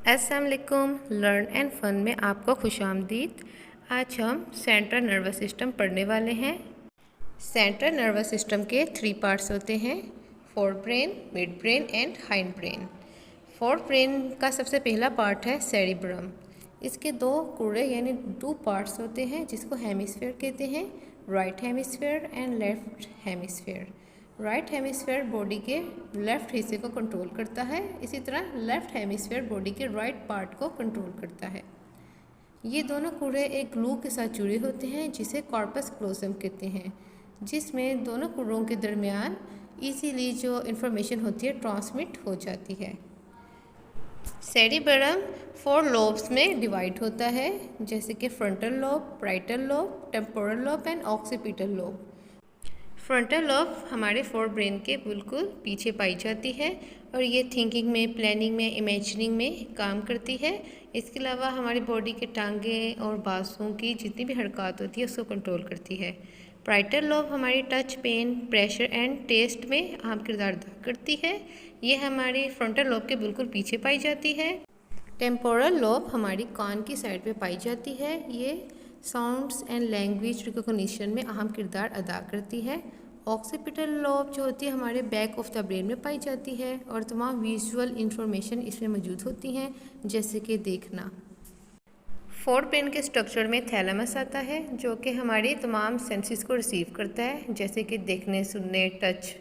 अस्सलाम वालेकुम। Learn and fun में आपको खुशामदीद। आज हम सेंट्रल नर्वस सिस्टम पढ़ने वाले हैं। सेंट्रल नर्वस सिस्टम के 3 पार्ट्स होते हैं, fore brain, mid brain and hind brain. Fore brain का सबसे पहला पार्ट है सेरिब्रम। इसके 2 कुड़े यानी 2 पार्ट्स होते हैं जिसको हेमिस्फीयर कहते हैं, right hemisphere and left hemisphere. Right hemisphere body के लेफ़्ट हिस्से को कंट्रोल करता है, इसी तरह लेफ़्ट हेमिस्फीयर बॉडी के राइट पार्ट को कंट्रोल करता है। ये दोनों कुड़े एक ग्लू के साथ जुड़े होते हैं जिसे कॉर्पस क्लोजम कहते हैं, जिसमें दोनों कुड़ों के दरमियान इजीली जो इन्फॉर्मेशन होती है ट्रांसमिट हो जाती है। सेरिबेलम 4 लोब्स में डिवाइड होता है, जैसे कि frontal lobe, parietal lobe, temporal lobe and occipital lobe. Frontal lobe हमारे फोर ब्रेन के बिल्कुल पीछे पाई जाती है और ये थिंकिंग में, प्लानिंग में, इमेजिनिंग में काम करती है। इसके अलावा हमारी बॉडी के टांगें और बाजुओं की जितनी भी हरकत होती है उसको कंट्रोल करती है। पाइटल लोब हमारी touch, pain, pressure and taste में अहम किरदार अदा करती है। ये हमारी फ्रंटल लोब के बिल्कुल पीछे पाई जाती है। टेम्पोरल लोब हमारी कान की साइड पे पाई जाती है। ये साउंड्स एंड लैंग्वेज रिकॉग्निशन में अहम किरदार अदा करती है। ऑक्सीपिटल लोब जो होती है हमारे बैक ऑफ द ब्रेन में पाई जाती है और तमाम विजुअल इंफॉर्मेशन इसमें मौजूद होती हैं, जैसे कि देखना। फोर ब्रेन के स्ट्रक्चर में थैलेमस आता है जो कि हमारी तमाम सेंसेस को रिसीव करता है, जैसे कि देखने, सुनने, टच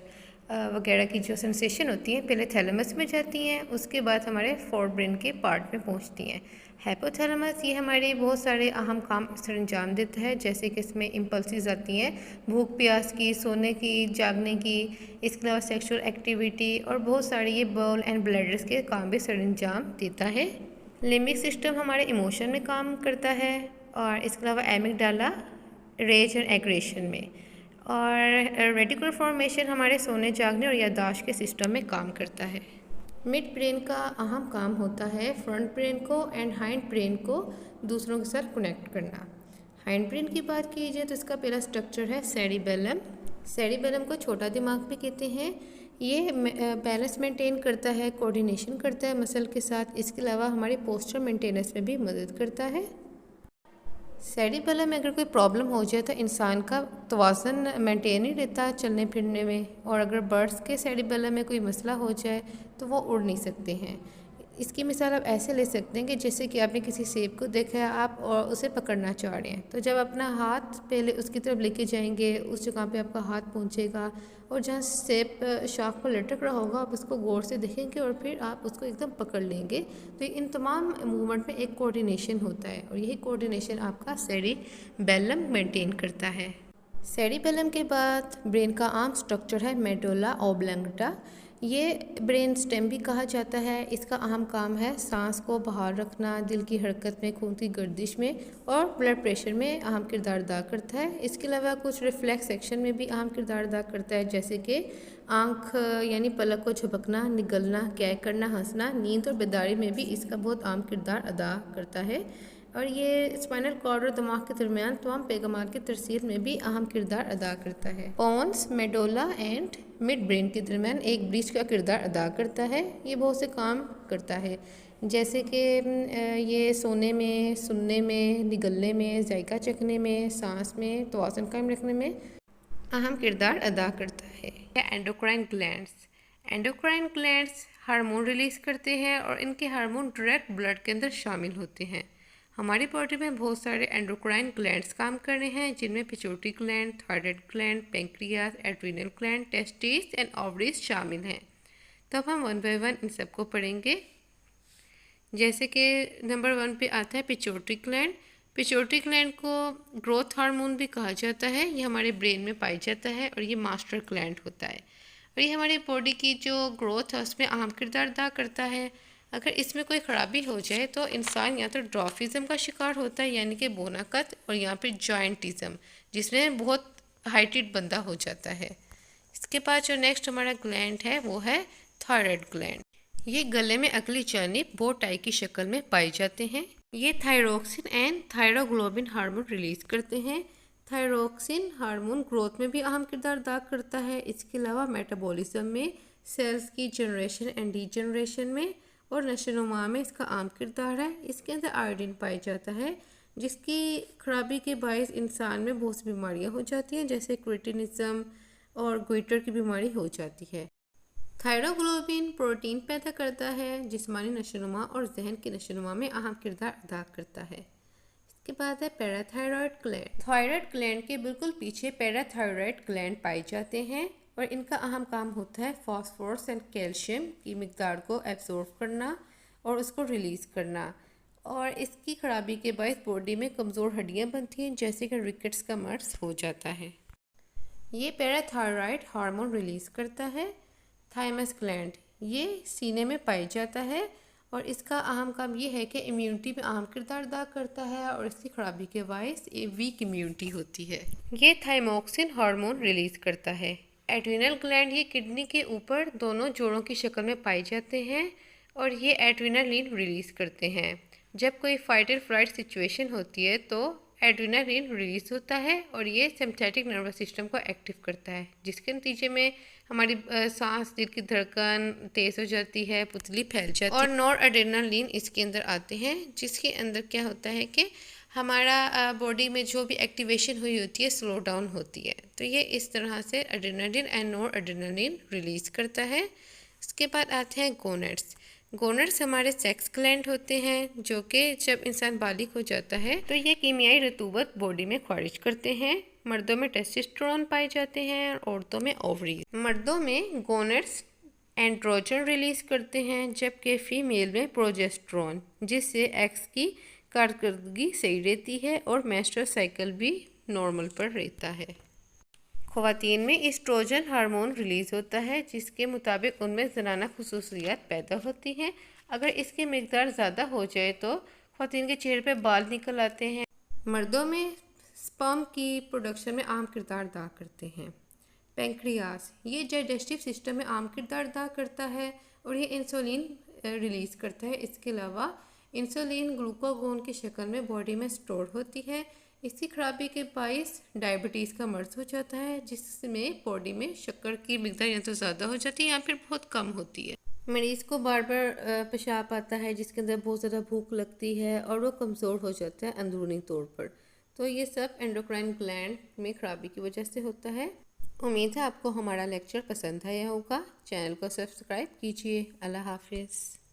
वगैरह की जो सेंसेशन होती हैं पहले थैलेमस में जाती हैं, उसके बाद हमारे फोर ब्रेन के पार्ट में पहुंचती हैं। हाइपोथैलेमस ये हमारे बहुत सारे अहम काम सर अंजाम देता है, जैसे कि इसमें इम्पल्सेस आती हैं भूख प्यास की, सोने की, जागने की, इसके अलावा सेक्सुअल एक्टिविटी और बहुत सारे ये बॉल एंड ब्लैडर्स के काम भी सर अंजाम देता है। लिम्बिक सिस्टम हमारे इमोशन में काम करता है और इसके अलावा एमिगडाला रेज एंड एग्रेशन में, और रेटिकुलर फॉर्मेशन हमारे सोने, जागने और याददाश्त के सिस्टम में काम करता है। मिड ब्रेन का अहम काम होता है फ्रंट ब्रेन को एंड हाइंड ब्रेन को दूसरों के साथ कनेक्ट करना। हाइंड ब्रेन की बात की जाए तो इसका पहला स्ट्रक्चर है सेरिबेलम। सेरिबेलम को छोटा दिमाग भी कहते हैं। ये बैलेंस मेंटेन करता है, कोऑर्डिनेशन करता है मसल के साथ, इसके अलावा हमारी पोस्चर मेंटेनेंस में भी मदद करता है। सेरिबेलम में अगर कोई प्रॉब्लम हो जाए तो इंसान का तवाज़ुन मेंटेन ही रहता चलने फिरने में, और अगर बर्ड्स के सेरिबेलम में कोई मसला हो जाए तो वो उड़ नहीं सकते हैं। इसकी मिसाल आप ऐसे ले सकते हैं कि जैसे कि आपने किसी सेब को देखा है आप और उसे पकड़ना चाह रहे हैं, तो जब अपना हाथ पहले उसकी तरफ लेके जाएंगे, उस जगह पे आपका हाथ पहुंचेगा और जहाँ सेब शाख पर लटक रहा होगा आप उसको गौर से देखेंगे और फिर आप उसको एकदम पकड़ लेंगे। तो इन तमाम मूवमेंट में एक कोऑर्डिनेशन होता है और यही कोऑर्डिनेशन आपका सेरिबेलम मेंटेन करता है। सेरिबेलम के बाद ब्रेन का आम स्ट्रक्चर है मेडुला ऑब्लांगेटा। ये ब्रेन स्टेम भी कहा जाता है। इसका अहम काम है सांस को बाहर रखना, दिल की हरकत में, खून की गर्दिश में और ब्लड प्रेशर में अहम किरदार अदा करता है। इसके अलावा कुछ रिफ्लेक्स एक्शन में भी अहम किरदार अदा करता है, जैसे कि आँख यानी पलक को झपकना, निगलना, गैग करना, हंसना, नींद और बेदारी में भी इसका बहुत अहम किरदार अदा करता है। और ये स्पाइनल कॉर्ड और दिमाग के दरमियान तमाम पैगामात की तरसील में भी अहम किरदार अदा करता है। Pons, medulla and midbrain के दरमियान एक ब्रिज का किरदार अदा करता है। ये बहुत से काम करता है, जैसे कि ये सोने में, सुनने में, निगलने में, जायका चखने में, सांस में तवाज़ुन कायम रखने में अहम किरदार अदा करता है। Endocrine glands. Endocrine glands hormone release करते हैं और इनके हार्मोन डायरेक्ट ब्लड के अंदर शामिल होते हैं। हमारी बॉडी में बहुत सारे एंडोक्राइन ग्लैंड्स काम कर रहे हैं, जिनमें pituitary gland, thyroid gland, pancreas, adrenal gland, testis and ovaries शामिल हैं। तो अब हम 1 बाय 1 इन सबको पढ़ेंगे। जैसे कि नंबर 1 पे आता है पिट्यूटरी ग्लैंड। पिट्यूटरी ग्लैंड को ग्रोथ हार्मोन भी कहा जाता है। ये हमारे ब्रेन में पाई जाता है और ये मास्टर ग्लैंड होता है और ये हमारी बॉडी की जो ग्रोथ है उसमें अहम किरदार अदा करता है। अगर इसमें कोई ख़राबी हो जाए तो इंसान या तो ड्रॉफिज़म का शिकार होता है, यानी कि बोनाकत, और यहाँ पे जॉइंटिज़म, जिसमें बहुत हाइटेड बंदा हो जाता है। इसके बाद जो नेक्स्ट हमारा ग्लैंड है वो है थायराइड ग्लैंड। ये गले में अगली जानिब बो टाई की शक्ल में पाए जाते हैं। ये थायरोक्सिन एंड थायरोग्लोबिन हार्मोन रिलीज करते हैं। थायरोक्सिन हार्मोन ग्रोथ में भी अहम किरदार अदा करता है। इसके अलावा मेटाबॉलिज्म में, सेल्स की जनरेशन एंड डीजनरेशन में और नशोनुमा में इसका आम किरदार है। इसके अंदर आयोडीन पाया जाता है, जिसकी खराबी के बायस इंसान में बहुत सी बीमारियां हो जाती हैं, जैसे क्रेटिनिज्म और गोइटर की बीमारी हो जाती है। थायरोग्लोबिन प्रोटीन पैदा करता है, जिस्मानी नशोनुमा और जहन की नशोनुमा में अहम किरदार अदा करता है। इसके बाद है पैराथायरॉयड ग्लैंड। थायराइड ग्लैंड के बिल्कुल पीछे पैराथायरॉयड ग्लैंड पाए जाते हैं और इनका अहम काम होता है फास्फोरस एंड कैल्शियम की मिकदार को एब्जॉर्ब करना और उसको रिलीज़ करना। और इसकी खराबी के बायस बॉडी में कमज़ोर हड्डियां बनती हैं, जैसे कि रिकेट्स का मर्ज हो जाता है। ये पैराथायरॉयड हार्मोन रिलीज़ करता है। थाइमस ग्लैंड ये सीने में पाया जाता है और इसका अहम काम ये है कि इम्यूनिटी में अहम किरदार अदा करता है और इसकी खराबी के बायस वीक इम्यूनिटी होती है। ये थाइमोक्सिन हार्मोन रिलीज़ करता है। एड्रिनल ग्लैंड ये किडनी के ऊपर दोनों जोड़ों की शक्ल में पाए जाते हैं और ये एड्रिनालिन रिलीज़ करते हैं। जब कोई फाइट एंड फ्लाइट सिचुएशन होती है तो एड्रिनालिन रिलीज़ होता है और ये सिम्पैथेटिक नर्वस सिस्टम को एक्टिव करता है, जिसके नतीजे में हमारी सांस, दिल की धड़कन तेज़ हो जाती है, पुतली फैल जाती है। और नॉर एड्रेनालिन इसके अंदर आते हैं, जिसके अंदर क्या होता है कि हमारा बॉडी में जो भी एक्टिवेशन हुई होती है स्लो डाउन होती है। तो ये इस तरह से adrenaline and nor adrenaline release करता है। इसके बाद आते हैं गोनेड्स। गोनेड्स हमारे सेक्स ग्लैंड होते हैं, जो कि जब इंसान बालिग हो जाता है तो ये कीमियाई रतूबत बॉडी में खारिज करते हैं। मर्दों में टेस्टोस्टेरोन पाए जाते हैं और औरतों में ओवरीज। मर्दों में गोनेड्स एंड्रोजन रिलीज करते हैं, जबकि फीमेल में प्रोजेस्टेरोन, जिससे एक्स की कारकर्दगी सही रहती है और मेंस्ट्रुअल साइकिल भी नॉर्मल पर रहता है। ख़वातीन में एस्ट्रोजन हार्मोन रिलीज़ होता है, जिसके मुताबिक उनमें ज़नाना खुसूसियात पैदा होती हैं। अगर इसकी मिकदार ज़्यादा हो जाए तो ख़वातीन के चेहरे पे बाल निकल आते हैं। मर्दों में स्पर्म की प्रोडक्शन में अहम किरदार अदा करते हैं। पेंक्रियास ये डाइजेस्टिव सिस्टम में अहम किरदार अदा करता है और ये इंसुलिन रिलीज़ करता है। इसके अलावा इंसुलिन ग्लूकागोन की शक्ल में बॉडी में स्टोर होती है। इसकी खराबी के बायस डायबिटीज़ का मर्ज हो जाता है, जिसमें बॉडी में शक्कर की मिकदार या तो ज़्यादा हो जाती है या फिर बहुत कम होती है। मरीज़ को बार बार पेशाब आता है, जिसके अंदर बहुत ज़्यादा भूख लगती है और वो कमज़ोर हो जाता है अंदरूनी तौर पर। तो ये सब एंडोक्राइन ग्लैंड में खराबी की वजह से होता है। उम्मीद है आपको हमारा लेक्चर पसंद आया होगा। चैनल को सब्सक्राइब कीजिए। अल्लाह हाफिज़।